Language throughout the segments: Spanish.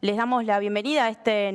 Les damos la bienvenida a esta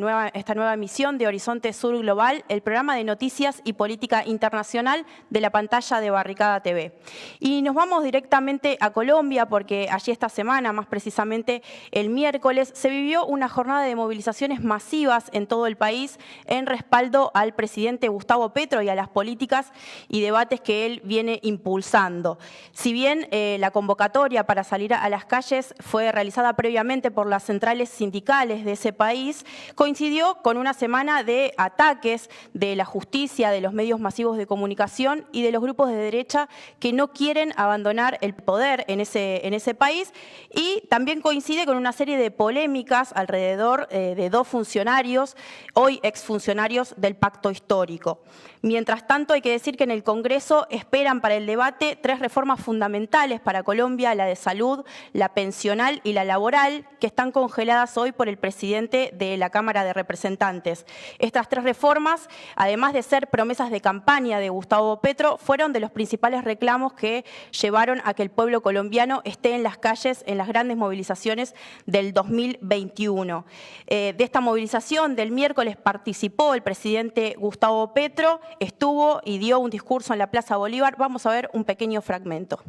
nueva emisión de Horizonte Sur Global, el programa de noticias y política internacional de la pantalla de Barricada TV. Y nos vamos directamente a Colombia porque allí esta semana, más precisamente el miércoles, se vivió una jornada de movilizaciones masivas en todo el país en respaldo al presidente Gustavo Petro y a las políticas y debates que él viene impulsando. Si bien la convocatoria para salir a las calles fue realizada previamente por las centrales sindicales de ese país, coincidió con una semana de ataques de la justicia, de los medios masivos de comunicación y de los grupos de derecha que no quieren abandonar el poder en ese país, y también coincide con una serie de polémicas alrededor de dos funcionarios, hoy exfuncionarios del Pacto Histórico. Mientras tanto, hay que decir que en el Congreso esperan para el debate tres reformas fundamentales para Colombia: la de salud, la pensional y la laboral, que están congeladas hoy por el presidente de la Cámara de Representantes. Estas tres reformas, además de ser promesas de campaña de Gustavo Petro, fueron de los principales reclamos que llevaron a que el pueblo colombiano esté en las calles en las grandes movilizaciones del 2021. De esta movilización del miércoles participó el presidente Gustavo Petro, estuvo y dio un discurso en la Plaza Bolívar. Vamos a ver un pequeño fragmento.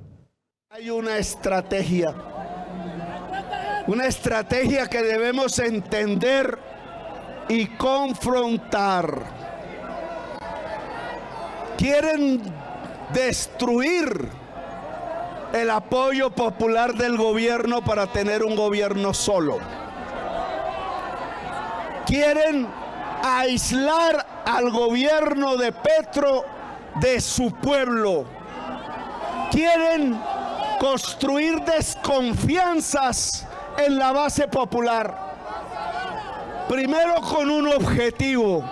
Hay una estrategia que debemos entender y confrontar. Quieren destruir el apoyo popular del gobierno para tener un gobierno solo. Quieren aislar al gobierno de Petro de su pueblo. Quieren construir desconfianzas en la base popular. Primero con un objetivo: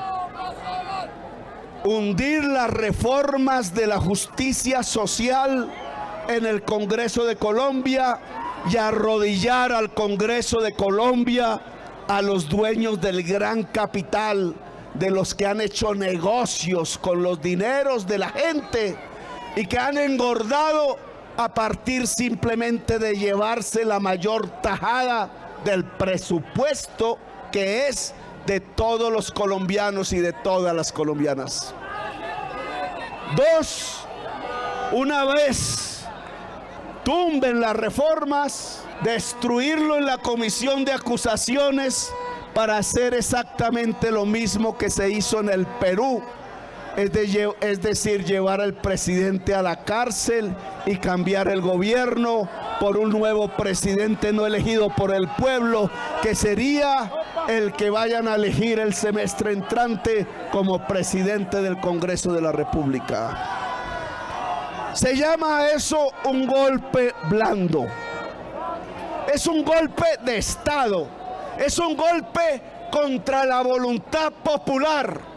hundir las reformas de la justicia social en el Congreso de Colombia y arrodillar al Congreso de Colombia a los dueños del gran capital, de los que han hecho negocios con los dineros de la gente y que han engordado a partir simplemente de llevarse la mayor tajada del presupuesto, que es de todos los colombianos y de todas las colombianas. Dos, una vez tumben las reformas, destruirlo en la comisión de acusaciones para hacer exactamente lo mismo que se hizo en el Perú, es decir, llevar al presidente a la cárcel y cambiar el gobierno por un nuevo presidente no elegido por el pueblo, que sería el que vayan a elegir el semestre entrante como presidente del Congreso de la República. Se llama eso un golpe blando. Es un golpe de Estado. Es un golpe contra la voluntad popular.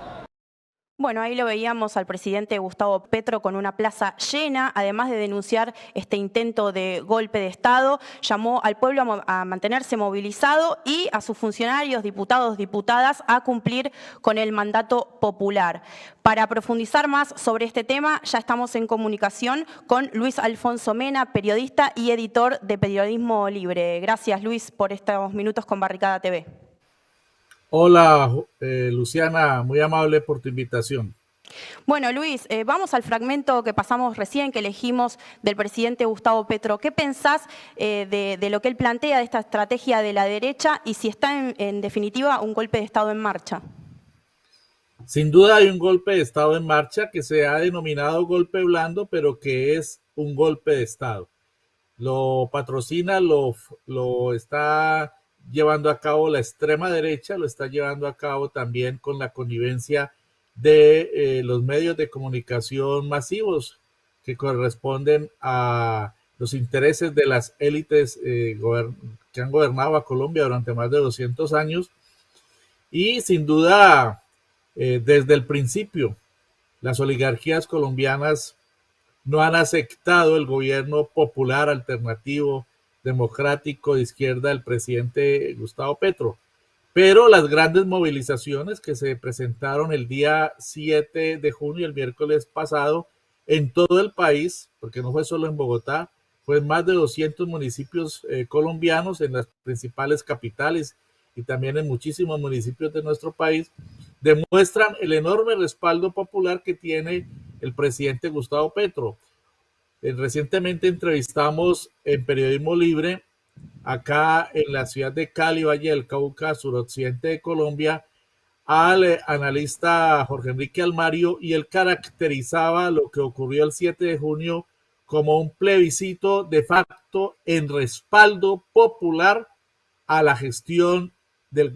Bueno, ahí lo veíamos al presidente Gustavo Petro con una plaza llena. Además de denunciar este intento de golpe de Estado, llamó al pueblo a mantenerse movilizado y a sus funcionarios, diputados, diputadas, a cumplir con el mandato popular. Para profundizar más sobre este tema, ya estamos en comunicación con Luis Alfonso Mena, periodista y editor de Periodismo Libre. Gracias, Luis, por estos minutos con Barricada TV. Hola, Luciana, muy amable por tu invitación. Bueno, Luis, vamos al fragmento que pasamos recién, que elegimos del presidente Gustavo Petro. ¿Qué pensás de lo que él plantea, de esta estrategia de la derecha, y si está en definitiva un golpe de Estado en marcha? Sin duda hay un golpe de Estado en marcha que se ha denominado golpe blando, pero que es un golpe de Estado. Lo patrocina, lo está llevando a cabo la extrema derecha, lo está llevando a cabo también con la connivencia de los medios de comunicación masivos que corresponden a los intereses de las élites que han gobernado a Colombia durante más de 200 años. Y sin duda, desde el principio, las oligarquías colombianas no han aceptado el gobierno popular alternativo, democrático, de izquierda del presidente Gustavo Petro. Pero las grandes movilizaciones que se presentaron el día 7 de junio, el miércoles pasado, en todo el país, porque no fue solo en Bogotá, fue en más de 200 municipios colombianos, en las principales capitales y también en muchísimos municipios de nuestro país, demuestran el enorme respaldo popular que tiene el presidente Gustavo Petro. Recientemente entrevistamos en Periodismo Libre, acá en la ciudad de Cali, Valle del Cauca, suroccidente de Colombia, al analista Jorge Enrique Almario, y él caracterizaba lo que ocurrió el 7 de junio como un plebiscito de facto en respaldo popular a la gestión del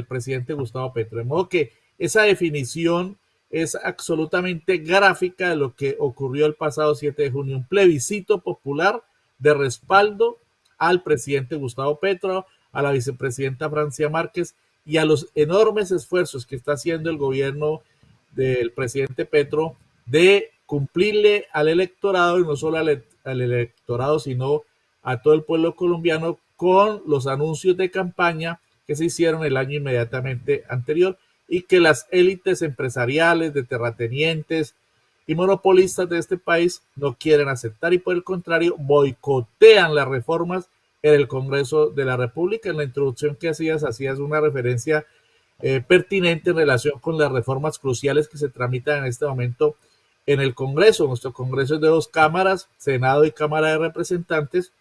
presidente Gustavo Petro. De modo que esa definición es absolutamente gráfica de lo que ocurrió el pasado 7 de junio, un plebiscito popular de respaldo al presidente Gustavo Petro, a la vicepresidenta Francia Márquez y a los enormes esfuerzos que está haciendo el gobierno del presidente Petro de cumplirle al electorado, y no solo al electorado, sino a todo el pueblo colombiano, con los anuncios de campaña que se hicieron el año inmediatamente anterior y que las élites empresariales, de terratenientes y monopolistas de este país no quieren aceptar, y por el contrario boicotean las reformas en el Congreso de la República. En la introducción que hacías una referencia pertinente en relación con las reformas cruciales que se tramitan en este momento en el Congreso. Nuestro Congreso es de 2 cámaras, Senado y Cámara de Representantes.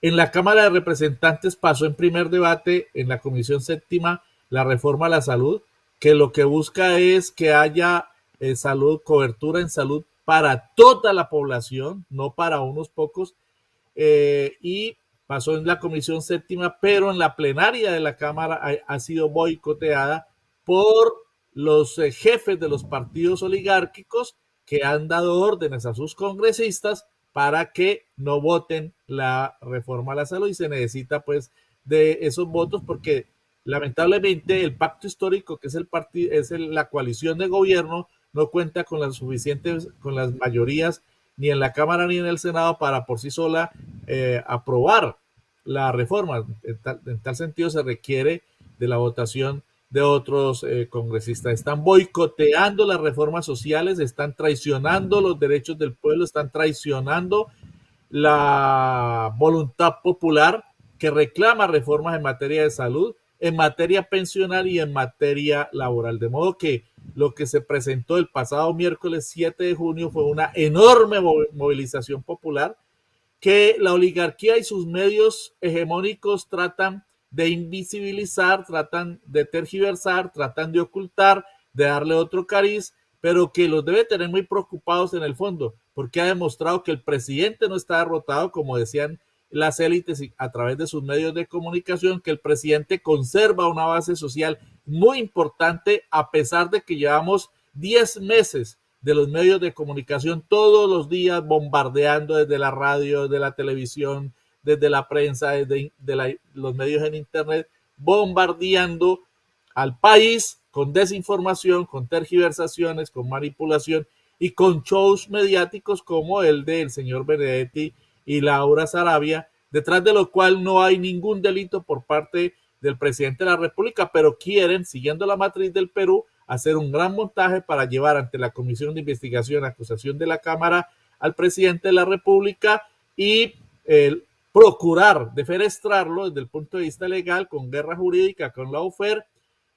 En la Cámara de Representantes pasó en primer debate en la Comisión Séptima la reforma a la salud, que lo que busca es que haya salud, cobertura en salud para toda la población, no para unos pocos, y pasó en la Comisión Séptima, pero en la plenaria de la Cámara ha sido boicoteada por los jefes de los partidos oligárquicos, que han dado órdenes a sus congresistas para que no voten la reforma a la salud, y se necesita pues de esos votos porque lamentablemente el pacto histórico, que es la coalición de gobierno, no cuenta con las mayorías ni en la Cámara ni en el Senado para por sí sola aprobar la reforma. En tal sentido se requiere de la votación de otros congresistas. Están boicoteando las reformas sociales, están traicionando los derechos del pueblo, están traicionando la voluntad popular que reclama reformas en materia de salud, en materia pensional y en materia laboral. De modo que lo que se presentó el pasado miércoles 7 de junio fue una enorme movilización popular que la oligarquía y sus medios hegemónicos tratan de invisibilizar, tratan de tergiversar, tratan de ocultar, de darle otro cariz, pero que los debe tener muy preocupados en el fondo, porque ha demostrado que el presidente no está derrotado, como decían las élites a través de sus medios de comunicación, que el presidente conserva una base social muy importante, a pesar de que llevamos 10 meses de los medios de comunicación todos los días bombardeando desde la radio, desde la televisión, desde la prensa, desde los medios en internet, bombardeando al país con desinformación, con tergiversaciones, con manipulación y con shows mediáticos como el del señor Benedetti y Laura Sarabia, detrás de lo cual no hay ningún delito por parte del presidente de la República, pero quieren, siguiendo la matriz del Perú, hacer un gran montaje para llevar ante la Comisión de Investigación, acusación de la Cámara, al presidente de la República y procurar defenestrarlo desde el punto de vista legal, con guerra jurídica, con la UFER,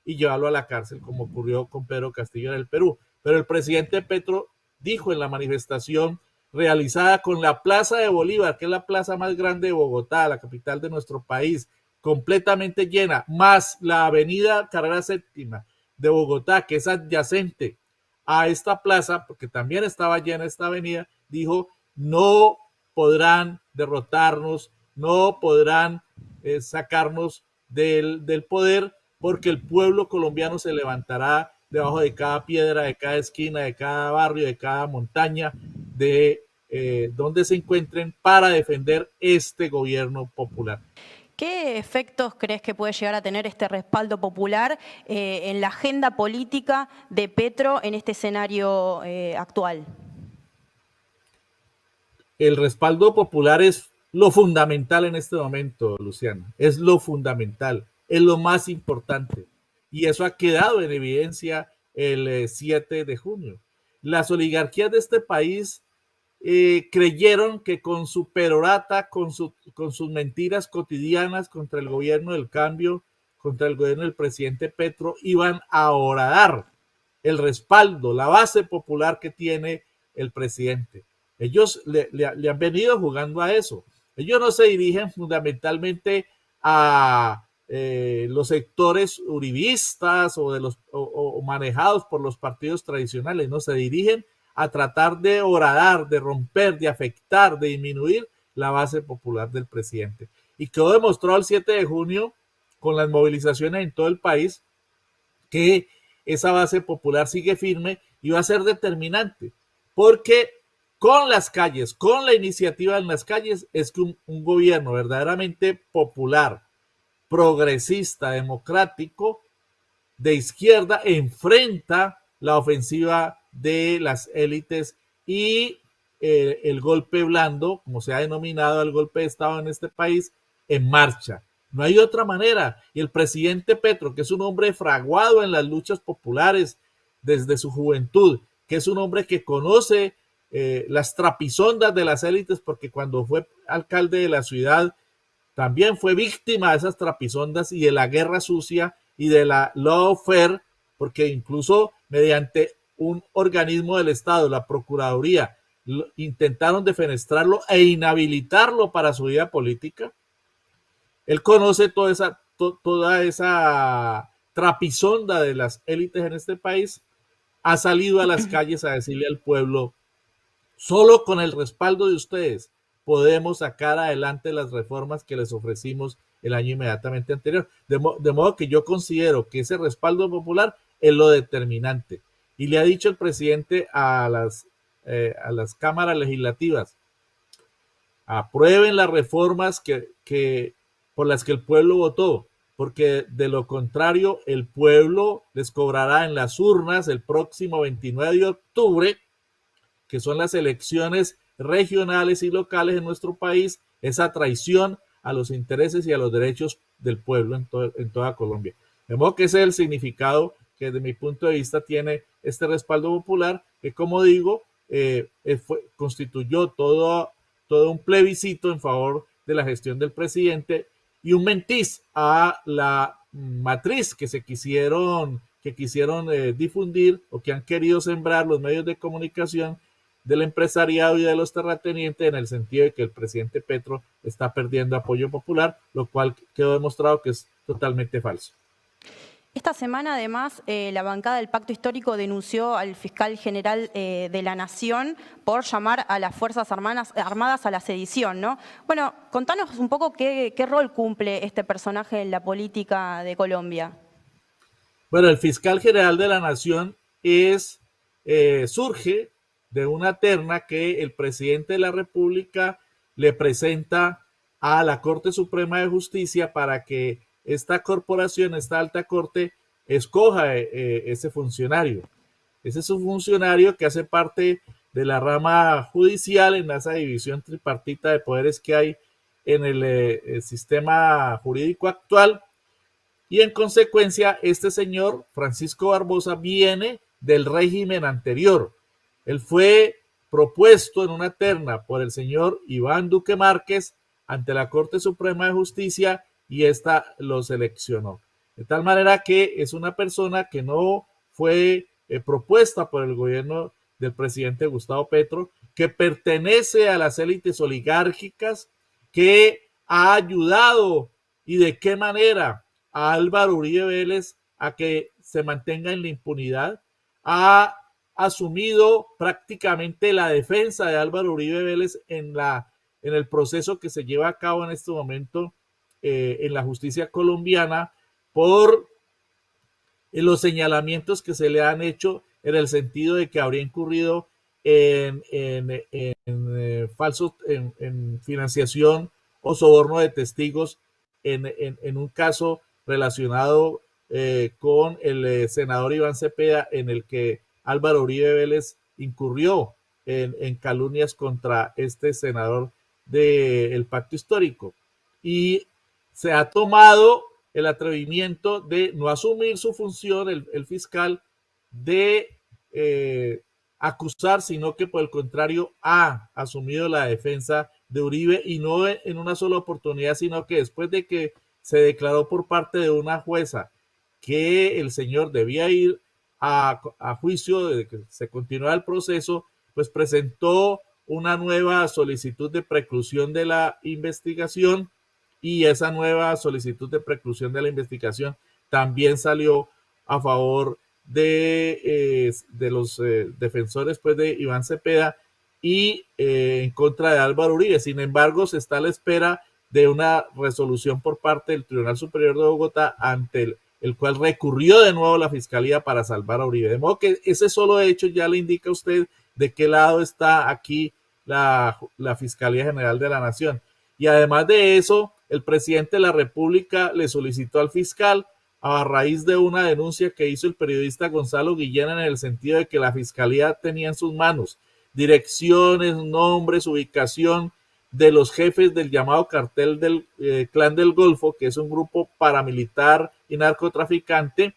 y llevarlo a la cárcel, como ocurrió con Pedro Castillo en el Perú. Pero el presidente Petro dijo en la manifestación realizada con la Plaza de Bolívar, que es la plaza más grande de Bogotá, la capital de nuestro país, completamente llena, más la avenida Carrera Séptima de Bogotá, que es adyacente a esta plaza, porque también estaba llena esta avenida, dijo: no podrán derrotarnos, no podrán sacarnos del poder, porque el pueblo colombiano se levantará debajo de cada piedra, de cada esquina, de cada barrio, de cada montaña, de donde se encuentren, para defender este gobierno popular. ¿Qué efectos crees que puede llegar a tener este respaldo popular en la agenda política de Petro en este escenario actual? El respaldo popular es lo fundamental en este momento, Luciana. Es lo fundamental, es lo más importante. Y eso ha quedado en evidencia el 7 de junio. Las oligarquías de este país creyeron que con su perorata, con sus mentiras cotidianas contra el gobierno del cambio, contra el gobierno del presidente Petro, iban a horadar el respaldo, la base popular que tiene el presidente. Ellos le han venido jugando a eso. Ellos no se dirigen fundamentalmente a los sectores uribistas o manejados por los partidos tradicionales, no se dirigen a tratar de horadar, de romper, de afectar, de disminuir la base popular del presidente. Y quedó demostrado el 7 de junio con las movilizaciones en todo el país que esa base popular sigue firme y va a ser determinante, porque con las calles, con la iniciativa en las calles, es que un gobierno verdaderamente popular, progresista, democrático, de izquierda, enfrenta la ofensiva de las élites y el golpe blando, como se ha denominado el golpe de Estado en este país, en marcha. No hay otra manera. Y el presidente Petro, que es un hombre fraguado en las luchas populares desde su juventud, que es un hombre que conoce las trapisondas de las élites, porque cuando fue alcalde de la ciudad también fue víctima de esas trapisondas y de la guerra sucia y de la lawfare, porque incluso mediante un organismo del Estado, la Procuraduría, intentaron defenestrarlo e inhabilitarlo para su vida política. Él conoce toda esa trapisonda de las élites en este país, ha salido a las calles a decirle al pueblo: solo con el respaldo de ustedes podemos sacar adelante las reformas que les ofrecimos el año inmediatamente anterior. De modo que yo considero que ese respaldo popular es lo determinante. Y le ha dicho el presidente a las cámaras legislativas: aprueben las reformas por las que el pueblo votó, porque de lo contrario el pueblo les cobrará en las urnas el próximo 29 de octubre, que son las elecciones regionales y locales en nuestro país, esa traición a los intereses y a los derechos del pueblo en toda Colombia. De modo que ese es el significado que desde mi punto de vista tiene este respaldo popular, que como digo, constituyó todo un plebiscito en favor de la gestión del presidente y un mentiz a la matriz que quisieron difundir o que han querido sembrar los medios de comunicación del empresariado y de los terratenientes, en el sentido de que el presidente Petro está perdiendo apoyo popular, lo cual quedó demostrado que es totalmente falso. Esta semana, además, la bancada del Pacto Histórico denunció al fiscal general de la Nación por llamar a las Fuerzas Armadas a la sedición, ¿no? Bueno, contanos un poco qué rol cumple este personaje en la política de Colombia. Bueno, el fiscal general de la Nación surge de una terna que el presidente de la República le presenta a la Corte Suprema de Justicia para que esta corporación, esta alta corte, escoja ese funcionario. Ese es un funcionario que hace parte de la rama judicial en esa división tripartita de poderes que hay en el sistema jurídico actual. Y en consecuencia, este señor, Francisco Barbosa, viene del régimen anterior. Él fue propuesto en una terna por el señor Iván Duque Márquez ante la Corte Suprema de Justicia y esta lo seleccionó. De tal manera que es una persona que no fue propuesta por el gobierno del presidente Gustavo Petro, que pertenece a las élites oligárquicas, que ha ayudado y de qué manera a Álvaro Uribe Vélez a que se mantenga en la impunidad, ha asumido prácticamente la defensa de Álvaro Uribe Vélez en el proceso que se lleva a cabo en este momento en la justicia colombiana por los señalamientos que se le han hecho en el sentido de que habría incurrido en financiación o soborno de testigos en un caso relacionado con el senador Iván Cepeda, en el que Álvaro Uribe Vélez incurrió en calumnias contra este senador del Pacto Histórico. Y se ha tomado el atrevimiento de no asumir su función, el fiscal, de acusar, sino que por el contrario ha asumido la defensa de Uribe, y no en una sola oportunidad, sino que después de que se declaró por parte de una jueza que el señor debía ir a juicio, de que se continuara el proceso, pues presentó una nueva solicitud de preclusión de la investigación, y esa nueva solicitud de preclusión de la investigación también salió a favor de los defensores, pues, de Iván Cepeda, y en contra de Álvaro Uribe. Sin embargo, se está a la espera de una resolución por parte del Tribunal Superior de Bogotá, ante el cual recurrió de nuevo la Fiscalía para salvar a Uribe. De modo que ese solo hecho ya le indica a usted de qué lado está aquí la Fiscalía General de la Nación. Y además de eso, el presidente de la República le solicitó al fiscal, a raíz de una denuncia que hizo el periodista Gonzalo Guillén, en el sentido de que la Fiscalía tenía en sus manos direcciones, nombres, ubicación de los jefes del llamado cartel del Clan del Golfo, que es un grupo paramilitar y narcotraficante,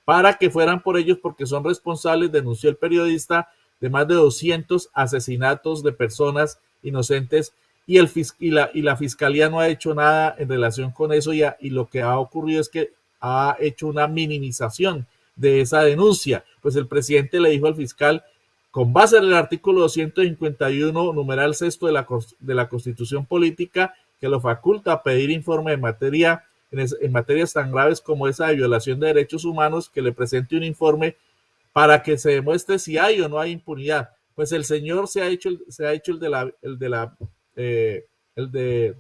para que fueran por ellos, porque son responsables, denunció el periodista, de más de 200 asesinatos de personas inocentes, y la Fiscalía no ha hecho nada en relación con eso, y lo que ha ocurrido es que ha hecho una minimización de esa denuncia. Pues el presidente le dijo al fiscal, con base en el artículo 251, numeral sexto de la Constitución Política, que lo faculta a pedir informe en materias tan graves como esa de violación de derechos humanos, que le presente un informe para que se demuestre si hay o no hay impunidad. Pues el señor se ha hecho el de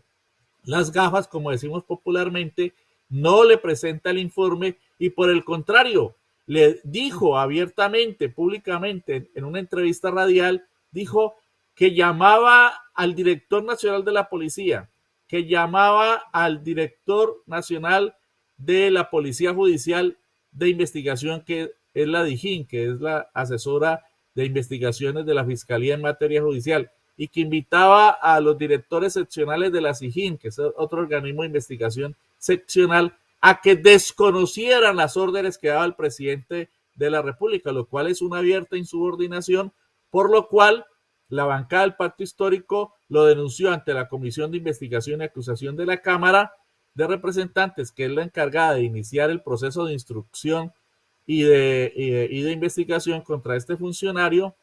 las gafas, como decimos popularmente, no le presenta el informe, y por el contrario, le dijo abiertamente, públicamente, en una entrevista radial, dijo que llamaba al director nacional de la policía, que llamaba al director nacional de la Policía Judicial de Investigación, que es la DIJÍN, que es la asesora de investigaciones de la Fiscalía en materia judicial, y que invitaba a los directores seccionales de la SIJÍN, que es otro organismo de investigación seccional, a que desconocieran las órdenes que daba el presidente de la República, lo cual es una abierta insubordinación, por lo cual la bancada del Pacto Histórico lo denunció ante la Comisión de Investigación y Acusación de la Cámara de Representantes, que es la encargada de iniciar el proceso de instrucción y de investigación contra este funcionario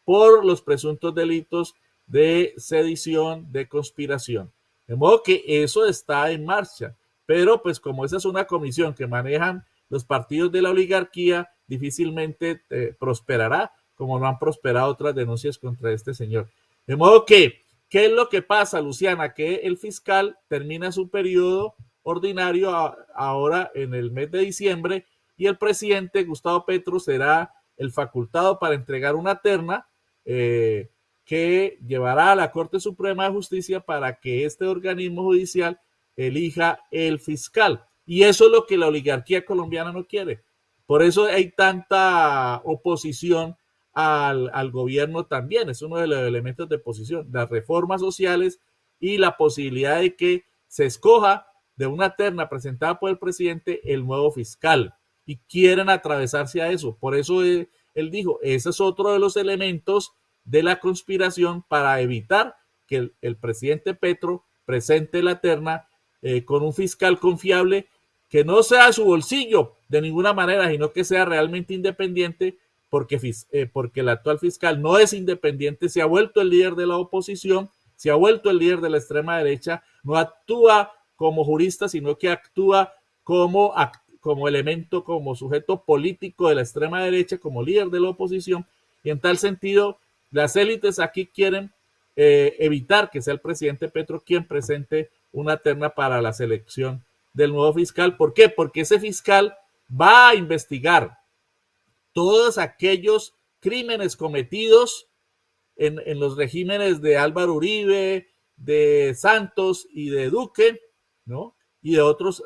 por los presuntos delitos de sedición, de conspiración. De modo que eso está en marcha, pero pues como esa es una comisión que manejan los partidos de la oligarquía, difícilmente prosperará, como no han prosperado otras denuncias contra este señor. De modo que, ¿qué es lo que pasa, Luciana? Que el fiscal termina su periodo ordinario ahora en el mes de diciembre, y el presidente Gustavo Petro será el facultado para entregar una terna que llevará a la Corte Suprema de Justicia para que este organismo judicial elija el fiscal. Y eso es lo que la oligarquía colombiana no quiere. Por eso hay tanta oposición al gobierno también. Es uno de los elementos de oposición, las reformas sociales y la posibilidad de que se escoja de una terna presentada por el presidente el nuevo fiscal. Y quieren atravesarse a eso. Por eso él dijo, ese es otro de los elementos de la conspiración para evitar que el presidente Petro presente la terna con un fiscal confiable, que no sea su bolsillo de ninguna manera, sino que sea realmente independiente, porque el actual fiscal no es independiente, se ha vuelto el líder de la oposición, se ha vuelto el líder de la extrema derecha, no actúa como jurista, sino que actúa como elemento, como sujeto político de la extrema derecha, como líder de la oposición, y en tal sentido las élites aquí quieren evitar que sea el presidente Petro quien presente una terna para la selección del nuevo fiscal. ¿Por qué? Porque ese fiscal va a investigar todos aquellos crímenes cometidos en los regímenes de Álvaro Uribe, de Santos y de Duque, ¿no? Y de otros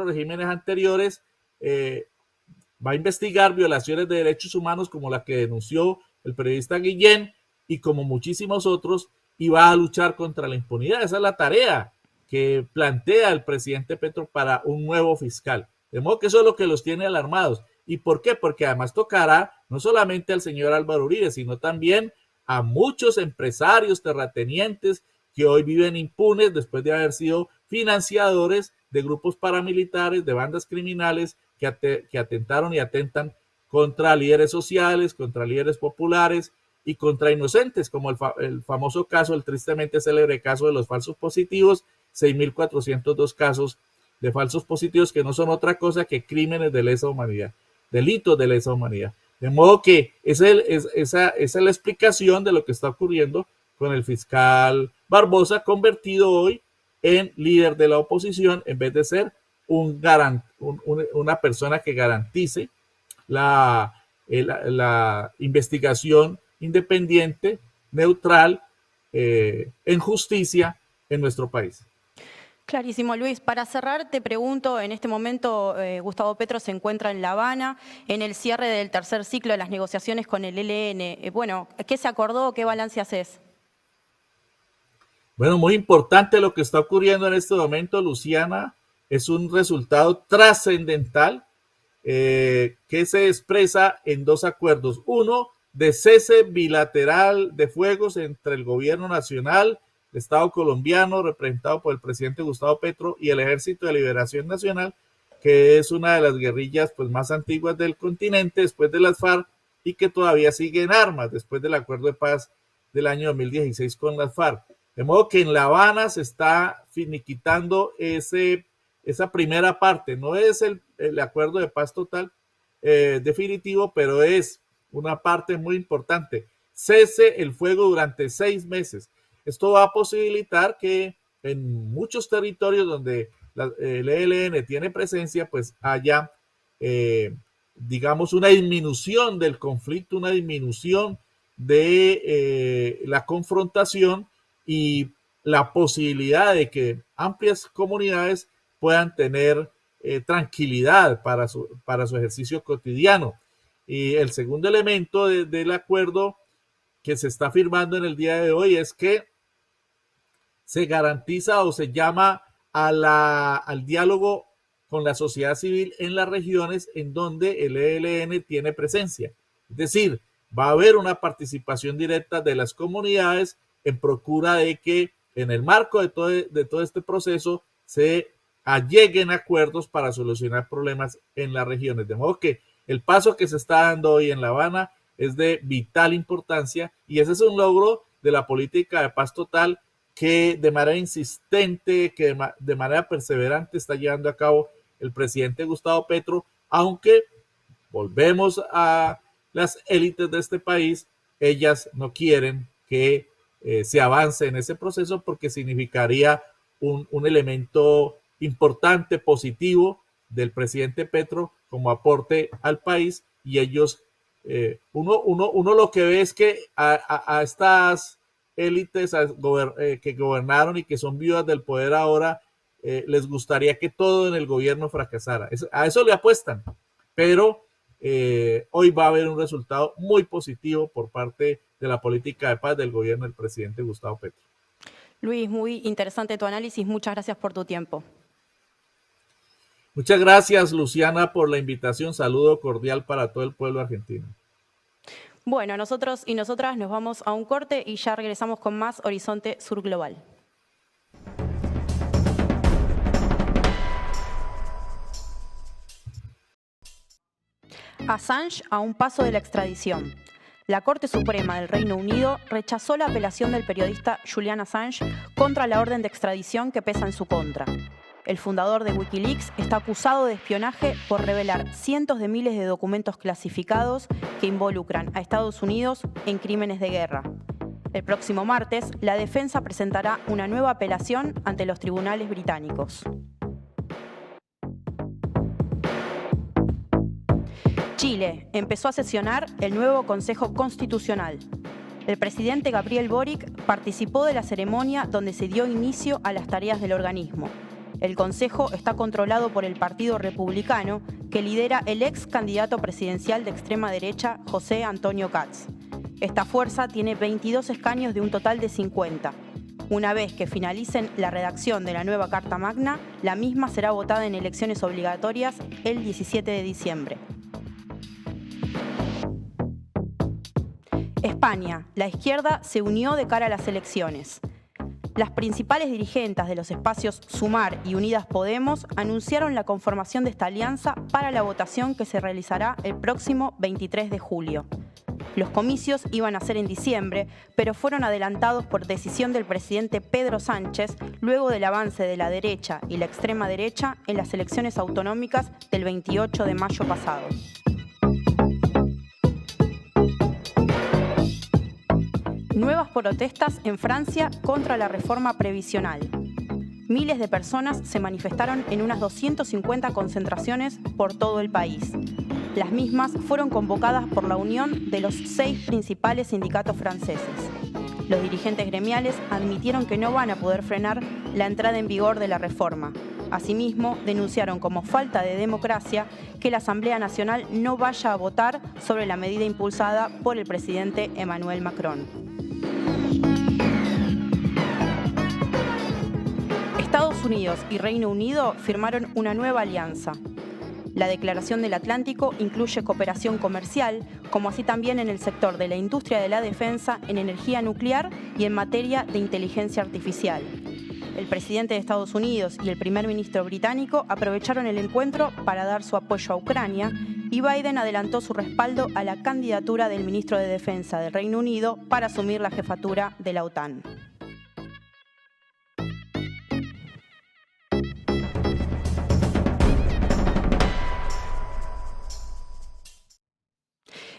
regímenes anteriores. Va a investigar violaciones de derechos humanos como la que denunció el periodista Guillén y como muchísimos otros, y va a luchar contra la impunidad. Esa es la tarea que plantea el presidente Petro para un nuevo fiscal. De modo que eso es lo que los tiene alarmados. ¿Y por qué? Porque además tocará no solamente al señor Álvaro Uribe, sino también a muchos empresarios terratenientes que hoy viven impunes después de haber sido financiadores de grupos paramilitares, de bandas criminales que atentaron y atentan contra líderes sociales, contra líderes populares y contra inocentes, como el famoso caso, el tristemente célebre caso de los falsos positivos, 6.402 casos de falsos positivos que no son otra cosa que crímenes de lesa humanidad, delitos de lesa humanidad. De modo que esa es la explicación de lo que está ocurriendo con el fiscal Barbosa, convertido hoy en líder de la oposición, en vez de ser una persona que garantice la investigación independiente, neutral, en justicia en nuestro país. Clarísimo, Luis. Para cerrar, te pregunto, en este momento Gustavo Petro se encuentra en La Habana, en el cierre del tercer ciclo de las negociaciones con el ELN. Bueno, ¿qué se acordó? ¿Qué balance haces? Bueno, muy importante lo que está ocurriendo en este momento, Luciana. Es un resultado trascendental que se expresa en dos acuerdos. Uno, de cese bilateral de fuegos entre el gobierno nacional, el Estado colombiano, representado por el presidente Gustavo Petro, y el Ejército de Liberación Nacional, que es una de las guerrillas pues, más antiguas del continente después de las FARC y que todavía sigue en armas después del acuerdo de paz del año 2016 con las FARC. De modo que en La Habana se está finiquitando esa primera parte. No es el acuerdo de paz total definitivo, pero es una parte muy importante. Cese el fuego durante 6 meses. Esto va a posibilitar que en muchos territorios donde el ELN tiene presencia, pues haya, digamos, una disminución del conflicto, una disminución de la confrontación y la posibilidad de que amplias comunidades puedan tener tranquilidad para su ejercicio cotidiano. Y el segundo elemento del acuerdo que se está firmando en el día de hoy es que se garantiza o se llama al diálogo con la sociedad civil en las regiones en donde el ELN tiene presencia. Es decir, va a haber una participación directa de las comunidades en procura de que en el marco de todo este proceso se alleguen acuerdos para solucionar problemas en las regiones. De modo que el paso que se está dando hoy en La Habana es de vital importancia y ese es un logro de la política de paz total que de manera insistente, que de manera perseverante está llevando a cabo el presidente Gustavo Petro, aunque volvemos a las élites de este país, ellas no quieren que se avance en ese proceso porque significaría un elemento importante, positivo del presidente Petro como aporte al país y ellos, uno lo que ve es que a estas élites que gobernaron y que son viudas del poder ahora, les gustaría que todo en el gobierno fracasara. A eso le apuestan, pero hoy va a haber un resultado muy positivo por parte de la política de paz del gobierno del presidente Gustavo Petro. Luis, muy interesante tu análisis. Muchas gracias por tu tiempo. Muchas gracias, Luciana, por la invitación. Saludo cordial para todo el pueblo argentino. Bueno, nosotros y nosotras nos vamos a un corte y ya regresamos con más Horizonte Sur Global. Assange a un paso de la extradición. La Corte Suprema del Reino Unido rechazó la apelación del periodista Julian Assange contra la orden de extradición que pesa en su contra. El fundador de Wikileaks está acusado de espionaje por revelar cientos de miles de documentos clasificados que involucran a Estados Unidos en crímenes de guerra. El próximo martes, la defensa presentará una nueva apelación ante los tribunales británicos. Chile empezó a sesionar el nuevo Consejo Constitucional. El presidente Gabriel Boric participó de la ceremonia donde se dio inicio a las tareas del organismo. El Consejo está controlado por el Partido Republicano, que lidera el ex candidato presidencial de extrema derecha, José Antonio Kats. Esta fuerza tiene 22 escaños de un total de 50. Una vez que finalicen la redacción de la nueva Carta Magna, la misma será votada en elecciones obligatorias el 17 de diciembre. España, la izquierda se unió de cara a las elecciones. Las principales dirigentes de los espacios Sumar y Unidas Podemos anunciaron la conformación de esta alianza para la votación que se realizará el próximo 23 de julio. Los comicios iban a ser en diciembre, pero fueron adelantados por decisión del presidente Pedro Sánchez luego del avance de la derecha y la extrema derecha en las elecciones autonómicas del 28 de mayo pasado. Nuevas protestas en Francia contra la reforma previsional. Miles de personas se manifestaron en unas 250 concentraciones por todo el país. Las mismas fueron convocadas por la unión de los 6 principales sindicatos franceses. Los dirigentes gremiales admitieron que no van a poder frenar la entrada en vigor de la reforma. Asimismo, denunciaron como falta de democracia que la Asamblea Nacional no vaya a votar sobre la medida impulsada por el presidente Emmanuel Macron. Estados Unidos y Reino Unido firmaron una nueva alianza. La Declaración del Atlántico incluye cooperación comercial, como así también en el sector de la industria de la defensa, en energía nuclear y en materia de inteligencia artificial. El presidente de Estados Unidos y el primer ministro británico aprovecharon el encuentro para dar su apoyo a Ucrania y Biden adelantó su respaldo a la candidatura del ministro de Defensa del Reino Unido para asumir la jefatura de la OTAN.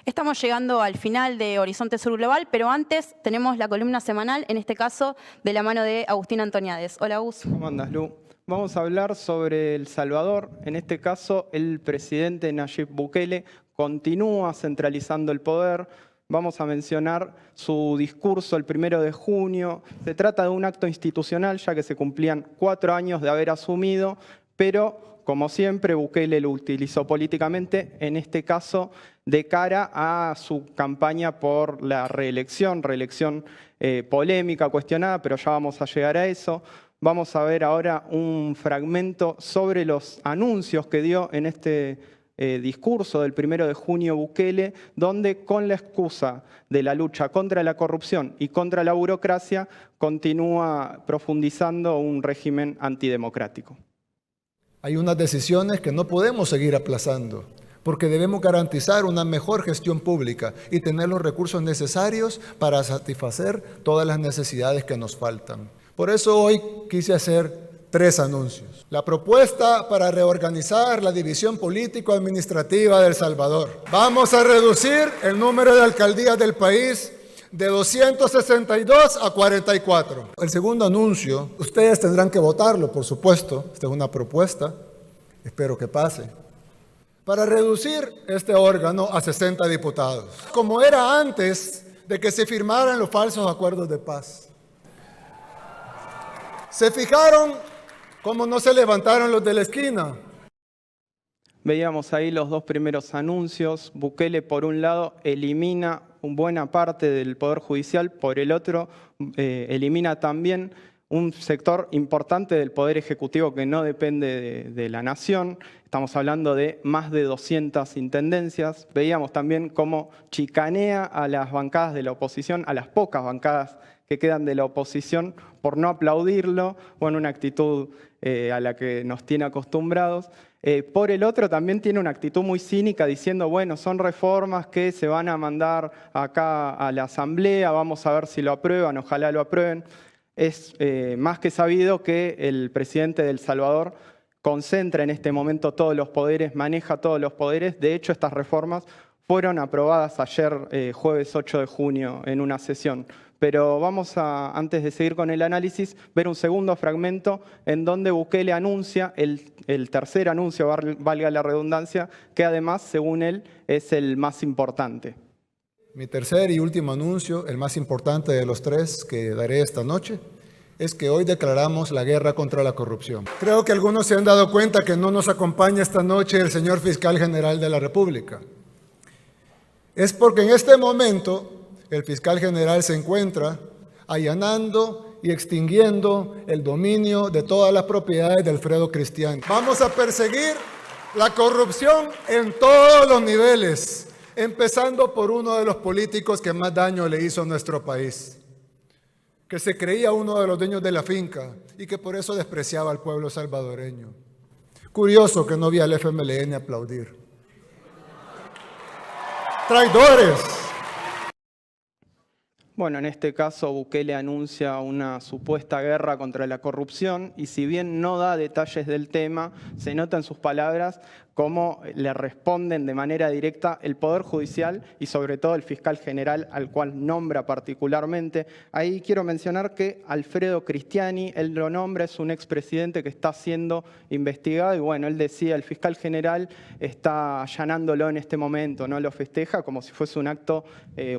Estamos llegando al final de Horizonte Sur Global, pero antes tenemos la columna semanal, en este caso de la mano de Agustín Antoniades. Hola, Agus. ¿Cómo andas, Lu? Vamos a hablar sobre El Salvador. En este caso, el presidente Nayib Bukele continúa centralizando el poder. Vamos a mencionar su discurso el 1 de junio. Se trata de un acto institucional, ya que se cumplían 4 años de haber asumido, pero como siempre, Bukele lo utilizó políticamente, en este caso de cara a su campaña por la reelección polémica, cuestionada, pero ya vamos a llegar a eso. Vamos a ver ahora un fragmento sobre los anuncios que dio en este discurso del 1 de junio Bukele, donde con la excusa de la lucha contra la corrupción y contra la burocracia, continúa profundizando un régimen antidemocrático. Hay unas decisiones que no podemos seguir aplazando, porque debemos garantizar una mejor gestión pública y tener los recursos necesarios para satisfacer todas las necesidades que nos faltan. Por eso hoy quise hacer 3 anuncios. La propuesta para reorganizar la división político-administrativa de El Salvador. Vamos a reducir el número de alcaldías del país de 262 a 44. El segundo anuncio, ustedes tendrán que votarlo, por supuesto. Esta es una propuesta, espero que pase. Para reducir este órgano a 60 diputados, como era antes de que se firmaran los falsos acuerdos de paz. ¿Se fijaron cómo no se levantaron los de la esquina? Veíamos ahí los 2 primeros anuncios. Bukele, por un lado, elimina buena parte del Poder Judicial, por el otro, elimina también un sector importante del Poder Ejecutivo que no depende de la nación. Estamos hablando de más de 200 intendencias. Veíamos también cómo chicanea a las bancadas de la oposición, a las pocas bancadas que quedan de la oposición, por no aplaudirlo, bueno, una actitud a la que nos tiene acostumbrados. Por el otro también tiene una actitud muy cínica diciendo, bueno, son reformas que se van a mandar acá a la Asamblea, vamos a ver si lo aprueban, ojalá lo aprueben. Es más que sabido que el presidente de El Salvador concentra en este momento todos los poderes, maneja todos los poderes. De hecho, estas reformas fueron aprobadas ayer, jueves 8 de junio, en una sesión. Pero vamos a, antes de seguir con el análisis, ver un segundo fragmento en donde Bukele anuncia, el tercer anuncio, valga la redundancia, que además, según él, es el más importante. Mi tercer y último anuncio, el más importante de los 3 que daré esta noche, es que hoy declaramos la guerra contra la corrupción. Creo que algunos se han dado cuenta que no nos acompaña esta noche el señor Fiscal General de la República. Es porque en este momento el Fiscal General se encuentra allanando y extinguiendo el dominio de todas las propiedades de Alfredo Cristiani. Vamos a perseguir la corrupción en todos los niveles, Empezando por uno de los políticos que más daño le hizo a nuestro país, que se creía uno de los dueños de la finca y que por eso despreciaba al pueblo salvadoreño. Curioso que no vi al FMLN aplaudir. ¡Traidores! Bueno, en este caso Bukele anuncia una supuesta guerra contra la corrupción y si bien no da detalles del tema, se nota en sus palabras cómo le responden de manera directa el Poder Judicial y sobre todo el fiscal general al cual nombra particularmente. Ahí quiero mencionar que Alfredo Cristiani, él lo nombra, es un expresidente que está siendo investigado y bueno, él decía, el fiscal general está allanándolo en este momento, no lo festeja como si fuese un acto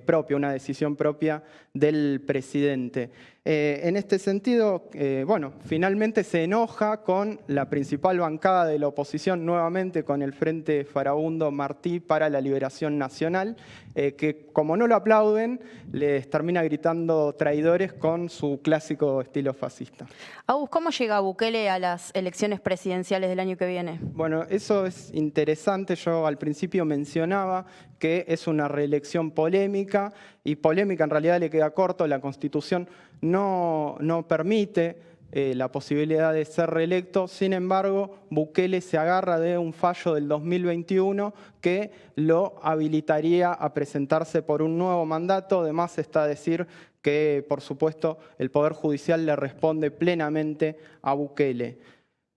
propio, una decisión propia del presidente. En este sentido, bueno, finalmente se enoja con la principal bancada de la oposición, nuevamente con el Frente Farabundo Martí para la Liberación Nacional, que como no lo aplauden, les termina gritando traidores con su clásico estilo fascista. Agus, ¿cómo llega Bukele a las elecciones presidenciales del año que viene? Bueno, eso es interesante. Yo al principio mencionaba que es una reelección polémica, y polémica en realidad le queda corto. La Constitución no permite la posibilidad de ser reelecto. Sin embargo, Bukele se agarra de un fallo del 2021 que lo habilitaría a presentarse por un nuevo mandato. Además está a decir que, por supuesto, el Poder Judicial le responde plenamente a Bukele.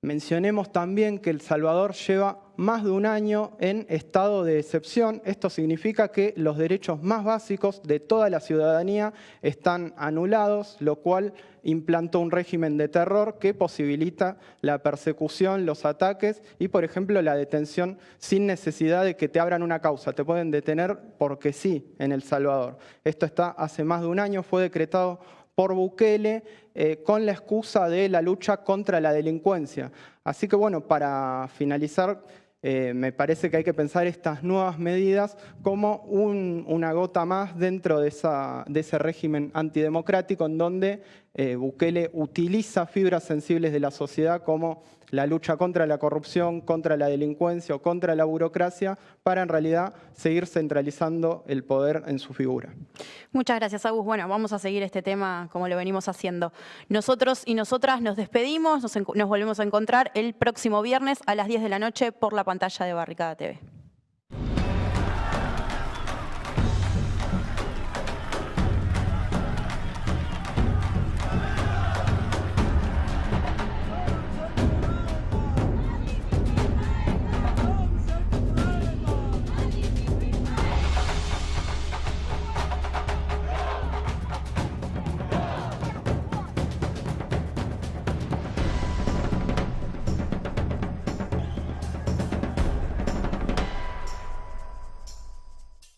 Mencionemos también que El Salvador lleva más de un año en estado de excepción. Esto significa que los derechos más básicos de toda la ciudadanía están anulados, lo cual implantó un régimen de terror que posibilita la persecución, los ataques y, por ejemplo, la detención sin necesidad de que te abran una causa. Te pueden detener porque sí en El Salvador. Esto está hace más de un año, fue decretado por Bukele con la excusa de la lucha contra la delincuencia. Así que bueno, para finalizar, me parece que hay que pensar estas nuevas medidas como una gota más dentro de ese régimen antidemocrático en donde Bukele utiliza fibras sensibles de la sociedad como la lucha contra la corrupción, contra la delincuencia o contra la burocracia para en realidad seguir centralizando el poder en su figura. Muchas gracias, Agus. Bueno, vamos a seguir este tema como lo venimos haciendo. Nosotros y nosotras nos despedimos, nos volvemos a encontrar el próximo viernes a las 10 de la noche por la pantalla de Barricada TV.